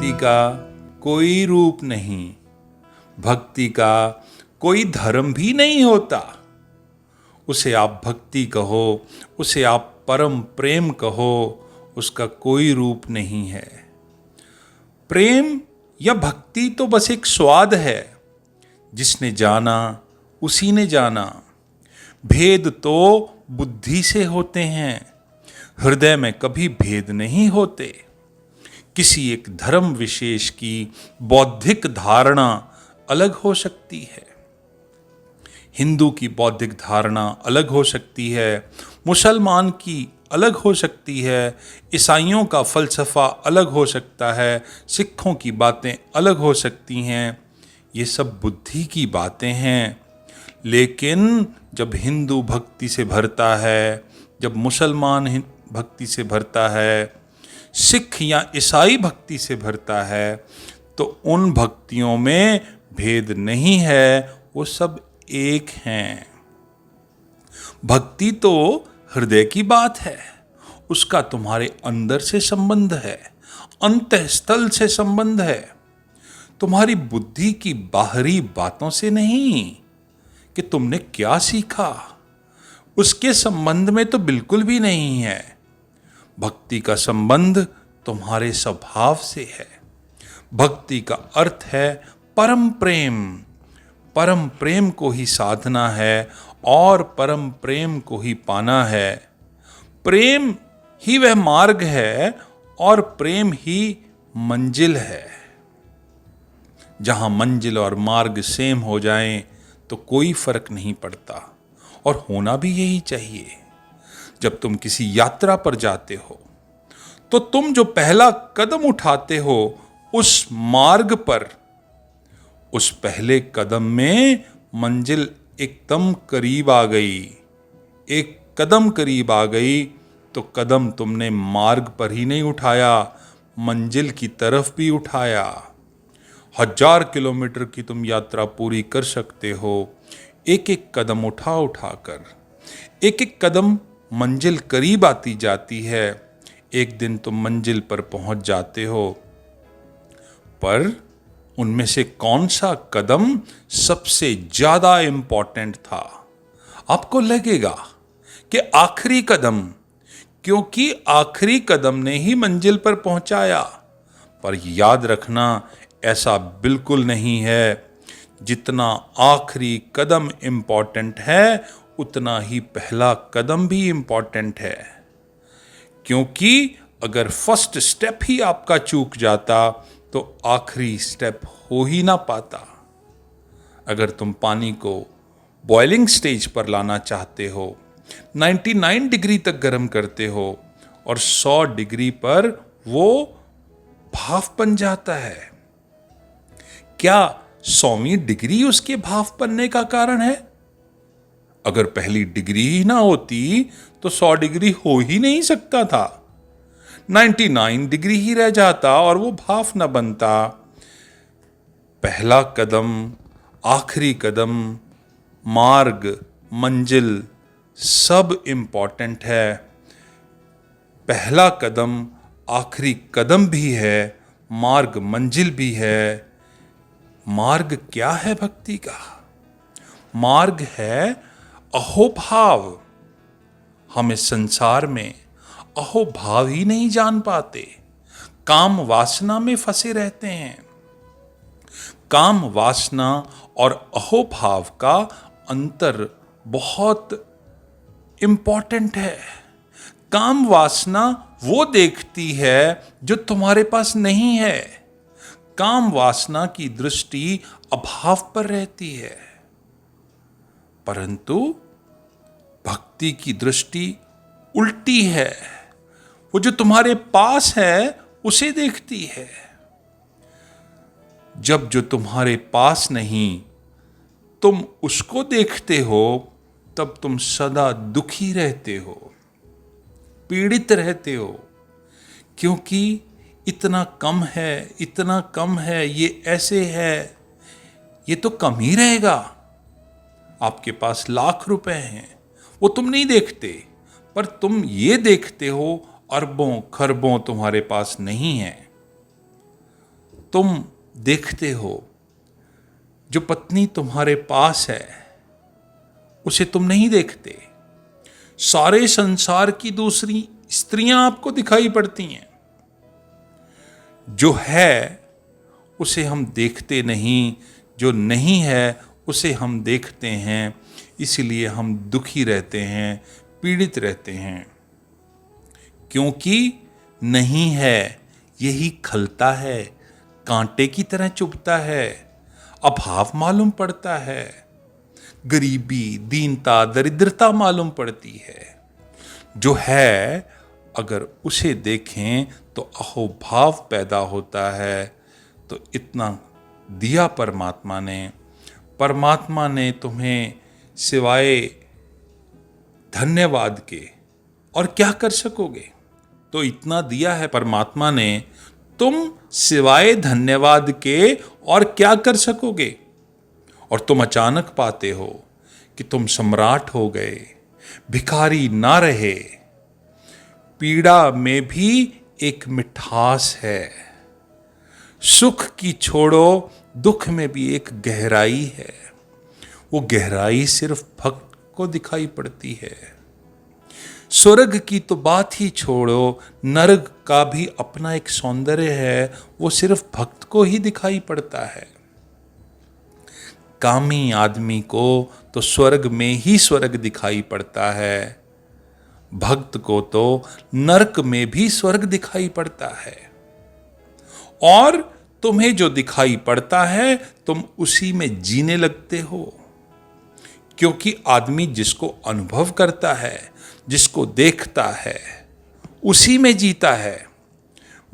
भक्ति का कोई रूप नहीं, भक्ति का कोई धर्म भी नहीं होता। उसे आप भक्ति कहो, उसे आप परम प्रेम कहो, उसका कोई रूप नहीं है। प्रेम या भक्ति तो बस एक स्वाद है, जिसने जाना उसी ने जाना। भेद तो बुद्धि से होते हैं, हृदय में कभी भेद नहीं होते। किसी एक धर्म विशेष की बौद्धिक धारणा अलग हो सकती है, हिंदू की बौद्धिक धारणा अलग हो सकती है, मुसलमान की अलग हो सकती है, ईसाइयों का फलसफा अलग हो सकता है, सिखों की बातें अलग हो सकती हैं। ये सब बुद्धि की बातें हैं। लेकिन जब हिंदू भक्ति से भरता है, जब मुसलमान भक्ति से भरता है, सिख या ईसाई भक्ति से भरता है, तो उन भक्तियों में भेद नहीं है, वो सब एक हैं। भक्ति तो हृदय की बात है, उसका तुम्हारे अंदर से संबंध है, अंतःस्थल से संबंध है, तुम्हारी बुद्धि की बाहरी बातों से नहीं कि तुमने क्या सीखा, उसके संबंध में तो बिल्कुल भी नहीं है। भक्ति का संबंध तुम्हारे स्वभाव से है। भक्ति का अर्थ है परम प्रेम। परम प्रेम को ही साधना है और परम प्रेम को ही पाना है। प्रेम ही वह मार्ग है और प्रेम ही मंजिल है। जहां मंजिल और मार्ग सेम हो जाएं तो कोई फर्क नहीं पड़ता, और होना भी यही चाहिए। जब तुम किसी यात्रा पर जाते हो तो तुम जो पहला कदम उठाते हो उस मार्ग पर, उस पहले कदम में मंजिल एकदम करीब आ गई। एक कदम करीब आ गई तो कदम तुमने मार्ग पर ही नहीं उठाया, मंजिल की तरफ भी उठाया। 1000 किलोमीटर की तुम यात्रा पूरी कर सकते हो एक एक कदम उठा उठाकर। एक एक कदम मंजिल करीब आती जाती है। एक दिन तुम मंजिल पर पहुंच जाते हो, पर उनमें से कौन सा कदम सबसे ज्यादा इंपॉर्टेंट था? आपको लगेगा कि आखिरी कदम, क्योंकि आखिरी कदम ने ही मंजिल पर पहुंचाया। पर याद रखना, ऐसा बिल्कुल नहीं है। जितना आखिरी कदम इंपॉर्टेंट है, उतना ही पहला कदम भी इंपॉर्टेंट है। क्योंकि अगर फर्स्ट स्टेप ही आपका चूक जाता तो आखिरी स्टेप हो ही ना पाता। अगर तुम पानी को बॉइलिंग स्टेज पर लाना चाहते हो, 99 डिग्री तक गर्म करते हो और 100 डिग्री पर वो भाप बन जाता है, क्या 100वीं डिग्री उसके भाप बनने का कारण है? अगर पहली डिग्री ही ना होती तो 100 डिग्री हो ही नहीं सकता था। 99 डिग्री ही रह जाता और वो भाप न बनता। पहला कदम, आखिरी कदम, मार्ग, मंजिल सब इंपॉर्टेंट है। पहला कदम आखिरी कदम भी है, मार्ग मंजिल भी है। मार्ग क्या है भक्ति का? मार्ग है अहोभाव। हम इस संसार में अहोभाव ही नहीं जान पाते, काम वासना में फंसे रहते हैं। काम वासना और अहोभाव का अंतर बहुत इंपॉर्टेंट है। काम वासना वो देखती है जो तुम्हारे पास नहीं है। काम वासना की दृष्टि अभाव पर रहती है, परंतु भक्ति की दृष्टि उल्टी है। वो जो तुम्हारे पास है उसे देखती है। जब जो तुम्हारे पास नहीं तुम उसको देखते हो, तब तुम सदा दुखी रहते हो, पीड़ित रहते हो। क्योंकि इतना कम है, इतना कम है, ये ऐसे है, ये तो कम ही रहेगा। आपके पास लाख रुपए हैं, वो तुम नहीं देखते, पर तुम ये देखते हो अरबों खरबों तुम्हारे पास नहीं है। तुम देखते हो जो पत्नी तुम्हारे पास है उसे तुम नहीं देखते। सारे संसार की दूसरी स्त्रियां आपको दिखाई पड़ती हैं। जो है उसे हम देखते नहीं, जो नहीं है उसे हम देखते हैं, इसलिए हम दुखी रहते हैं, पीड़ित रहते हैं। क्योंकि नहीं है यही खलता है, कांटे की तरह चुभता है, अभाव मालूम पड़ता है, गरीबी, दीनता, दरिद्रता मालूम पड़ती है। जो है अगर उसे देखें तो अहोभाव पैदा होता है। तो इतना दिया परमात्मा ने तुम्हें सिवाय धन्यवाद के और क्या कर सकोगे। तो इतना दिया है परमात्मा ने, तुम सिवाय धन्यवाद के और क्या कर सकोगे। और तुम अचानक पाते हो कि तुम सम्राट हो गए, भिखारी ना रहे। पीड़ा में भी एक मिठास है, सुख की छोड़ो दुख में भी एक गहराई है। वो गहराई सिर्फ भक्त को दिखाई पड़ती है। स्वर्ग की तो बात ही छोड़ो, नरक का भी अपना एक सौंदर्य है, वो सिर्फ भक्त को ही दिखाई पड़ता है। कामी आदमी को तो स्वर्ग में ही स्वर्ग दिखाई पड़ता है, भक्त को तो नरक में भी स्वर्ग दिखाई पड़ता है। और तुम्हें जो दिखाई पड़ता है तुम उसी में जीने लगते हो। क्योंकि आदमी जिसको अनुभव करता है, जिसको देखता है, उसी में जीता है।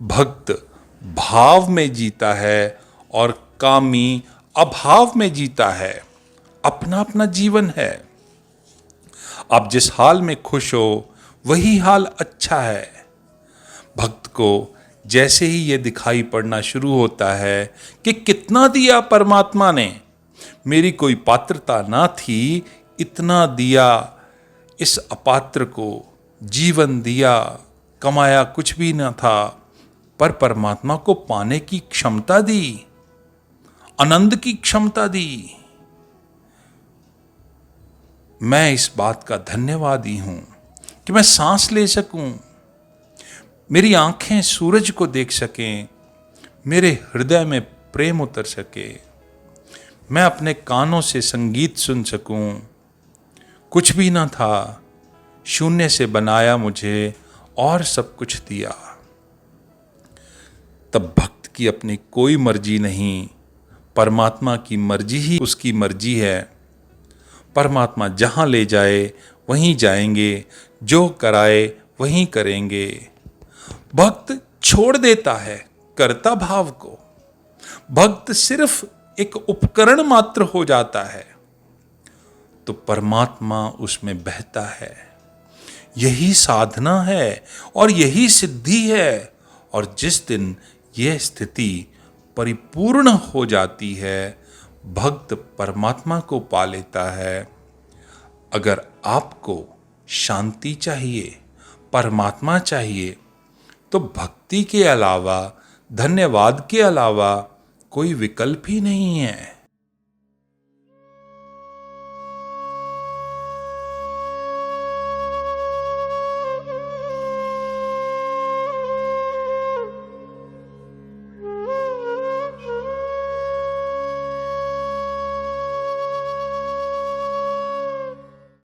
भक्त भाव में जीता है और कामी अभाव में जीता है। अपना अपना जीवन है। आप जिस हाल में खुश हो वही हाल अच्छा है। भक्त को जैसे ही ये दिखाई पड़ना शुरू होता है कि कितना दिया परमात्मा ने, मेरी कोई पात्रता ना थी, इतना दिया, इस अपात्र को जीवन दिया, कमाया कुछ भी ना था, पर परमात्मा को पाने की क्षमता दी, आनंद की क्षमता दी। मैं इस बात का धन्यवादी हूं कि मैं सांस ले सकूं, मेरी आंखें सूरज को देख सकें, मेरे हृदय में प्रेम उतर सके, मैं अपने कानों से संगीत सुन सकूं। कुछ भी ना था, शून्य से बनाया मुझे और सब कुछ दिया। तब भक्त की अपनी कोई मर्जी नहीं, परमात्मा की मर्जी ही उसकी मर्जी है। परमात्मा जहां ले जाए वहीं जाएंगे, जो कराए वहीं करेंगे। भक्त छोड़ देता है कर्ता भाव को। भक्त सिर्फ एक उपकरण मात्र हो जाता है, तो परमात्मा उसमें बहता है। यही साधना है और यही सिद्धि है। और जिस दिन यह स्थिति परिपूर्ण हो जाती है, भक्त परमात्मा को पा लेता है। अगर आपको शांति चाहिए, परमात्मा चाहिए, तो भक्ति के अलावा, धन्यवाद के अलावा कोई विकल्प ही नहीं है।